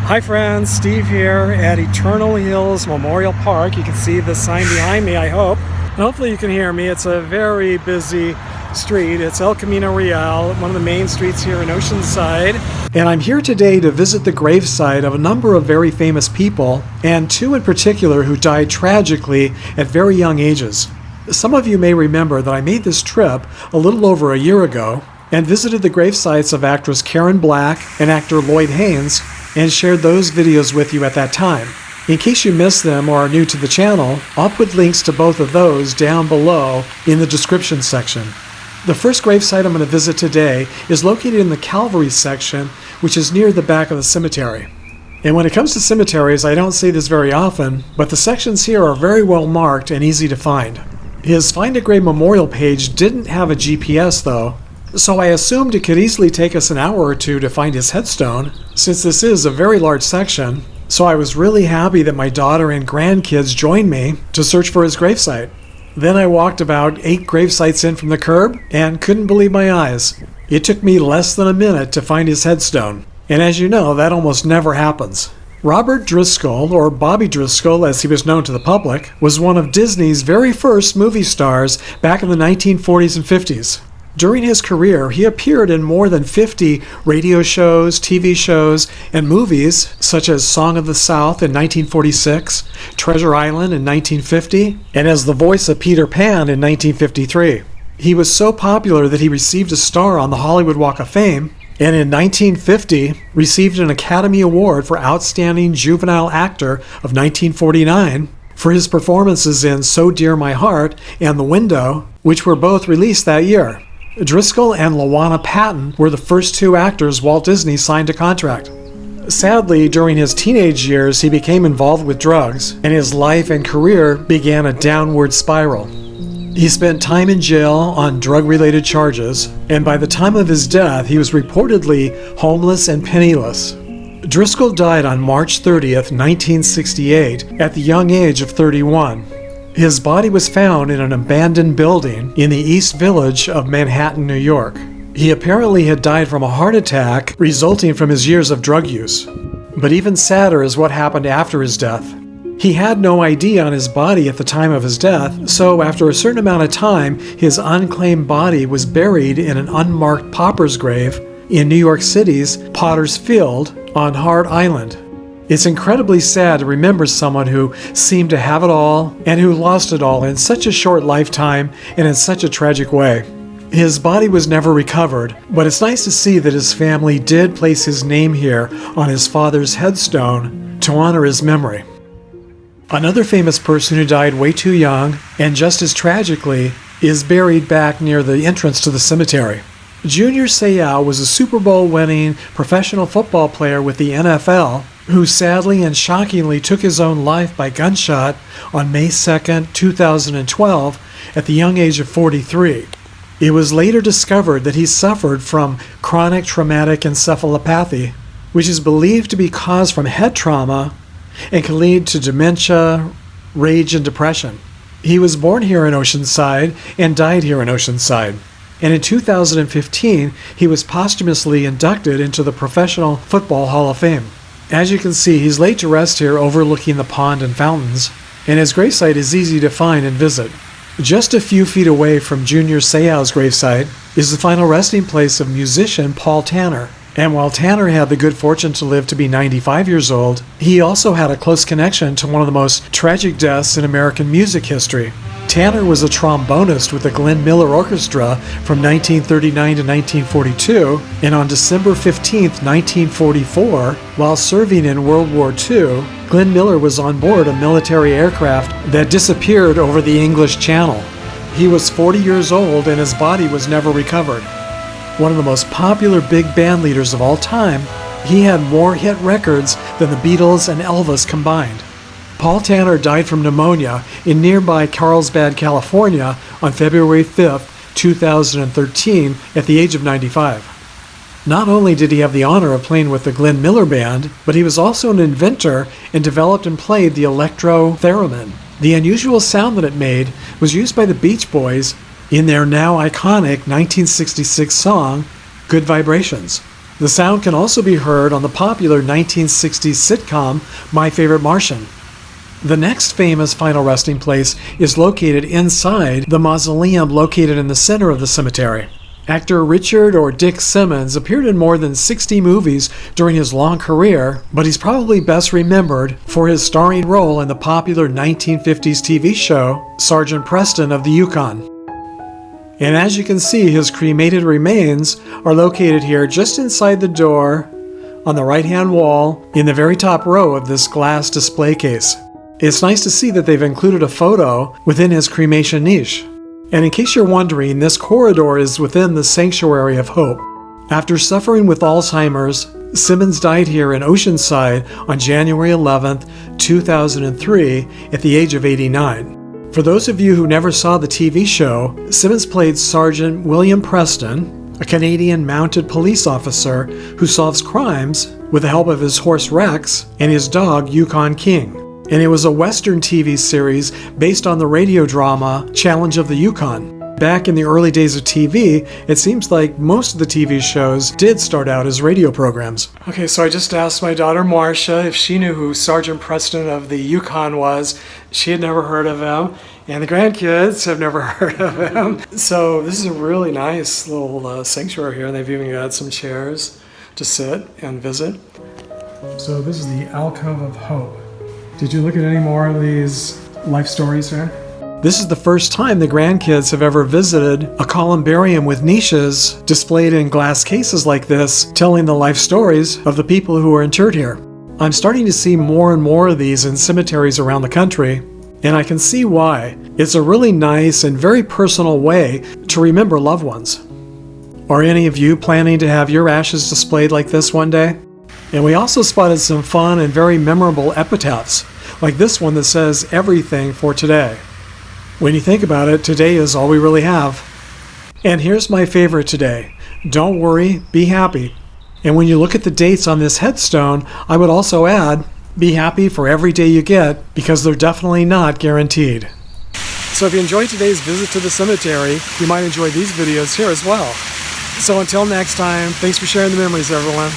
Hi friends, Steve here at Eternal Hills Memorial Park. You can see the sign behind me, I hope. And hopefully you can hear me. It's a very busy street. It's El Camino Real, one of the main streets here in Oceanside. And I'm here today to visit the gravesite of a number of very famous people, and two in particular who died tragically at very young ages. Some of you may remember that I made this trip a little over a year ago and visited the gravesites of actress Karen Black and actor Lloyd Haynes, and shared those videos with you at that time. In case you missed them or are new to the channel, I'll put links to both of those down below in the description section. The first gravesite I'm going to visit today is located in the Calvary section, which is near the back of the cemetery. And when it comes to cemeteries, I don't say this very often, but the sections here are very well marked and easy to find. His Find a Grave Memorial page didn't have a GPS though, so I assumed it could easily take us an hour or two to find his headstone, since this is a very large section. So I was really happy that my daughter and grandkids joined me to search for his gravesite. Then I walked about 8 gravesites in from the curb and couldn't believe my eyes. It took me less than a minute to find his headstone. And as you know, that almost never happens. Robert Driscoll, or Bobby Driscoll as he was known to the public, was one of Disney's very first movie stars back in the 1940s and 50s. During his career, he appeared in more than 50 radio shows, TV shows, and movies such as Song of the South in 1946, Treasure Island in 1950, and as the voice of Peter Pan in 1953. He was so popular that he received a star on the Hollywood Walk of Fame, and in 1950 received an Academy Award for Outstanding Juvenile Actor of 1949 for his performances in So Dear My Heart and The Window, which were both released that year. Driscoll and Lawana Patton were the first 2 actors Walt Disney signed a contract. Sadly, during his teenage years, he became involved with drugs, and his life and career began a downward spiral. He spent time in jail on drug-related charges, and by the time of his death, he was reportedly homeless and penniless. Driscoll died on March 30th, 1968, at the young age of 31. His body was found in an abandoned building in the East Village of Manhattan, New York. He apparently had died from a heart attack resulting from his years of drug use. But even sadder is what happened after his death. He had no ID on his body at the time of his death, so after a certain amount of time, his unclaimed body was buried in an unmarked pauper's grave in New York City's Potter's Field on Hart Island. It's incredibly sad to remember someone who seemed to have it all and who lost it all in such a short lifetime and in such a tragic way. His body was never recovered, but it's nice to see that his family did place his name here on his father's headstone to honor his memory. Another famous person who died way too young, and just as tragically, is buried back near the entrance to the cemetery. Junior Seau was a Super Bowl winning professional football player with the NFL, who sadly and shockingly took his own life by gunshot on May 2, 2012, at the young age of 43. It was later discovered that he suffered from chronic traumatic encephalopathy, which is believed to be caused from head trauma and can lead to dementia, rage, and depression. He was born here in Oceanside and died here in Oceanside. And in 2015, he was posthumously inducted into the Professional Football Hall of Fame. As you can see, he's laid to rest here overlooking the pond and fountains, and his gravesite is easy to find and visit. Just a few feet away from Junior Seau's gravesite is the final resting place of musician Paul Tanner. And while Tanner had the good fortune to live to be 95 years old, he also had a close connection to one of the most tragic deaths in American music history. Tanner was a trombonist with the Glenn Miller Orchestra from 1939 to 1942, and on December 15, 1944, while serving in World War II, Glenn Miller was on board a military aircraft that disappeared over the English Channel. He was 40 years old and his body was never recovered. One of the most popular big band leaders of all time, he had more hit records than the Beatles and Elvis combined. Paul Tanner died from pneumonia in nearby Carlsbad, California on February 5, 2013 at the age of 95. Not only did he have the honor of playing with the Glenn Miller Band, but he was also an inventor and developed and played the electro-theremin. The unusual sound that it made was used by the Beach Boys in their now iconic 1966 song, Good Vibrations. The sound can also be heard on the popular 1960s sitcom My Favorite Martian. The next famous final resting place is located inside the mausoleum located in the center of the cemetery. Actor Richard or Dick Simmons appeared in more than 60 movies during his long career, but he's probably best remembered for his starring role in the popular 1950s TV show Sergeant Preston of the Yukon. And as you can see, his cremated remains are located here just inside the door on the right-hand wall in the very top row of this glass display case. It's nice to see that they've included a photo within his cremation niche. And in case you're wondering, this corridor is within the Sanctuary of Hope. After suffering with Alzheimer's, Simmons died here in Oceanside on January 11th, 2003 at the age of 89. For those of you who never saw the TV show, Simmons played Sergeant William Preston, a Canadian mounted police officer who solves crimes with the help of his horse Rex and his dog Yukon King. And it was a Western TV series based on the radio drama Challenge of the Yukon. Back in the early days of TV, it seems like most of the TV shows did start out as radio programs. Okay, so I just asked my daughter Marcia if she knew who Sergeant Preston of the Yukon was. She had never heard of him, and the grandkids have never heard of him. So this is a really nice little sanctuary here, and they've even got some chairs to sit and visit. So this is the Alcove of Hope. Did you look at any more of these life stories here? This is the first time the grandkids have ever visited a columbarium with niches displayed in glass cases like this, telling the life stories of the people who were interred here. I'm starting to see more and more of these in cemeteries around the country, and I can see why. It's a really nice and very personal way to remember loved ones. Are any of you planning to have your ashes displayed like this one day? And we also spotted some fun and very memorable epitaphs, like this one that says everything for today. When you think about it, today is all we really have. And here's my favorite today. Don't worry, be happy. And when you look at the dates on this headstone, I would also add, be happy for every day you get, because they're definitely not guaranteed. So if you enjoyed today's visit to the cemetery, you might enjoy these videos here as well. So until next time, thanks for sharing the memories, everyone.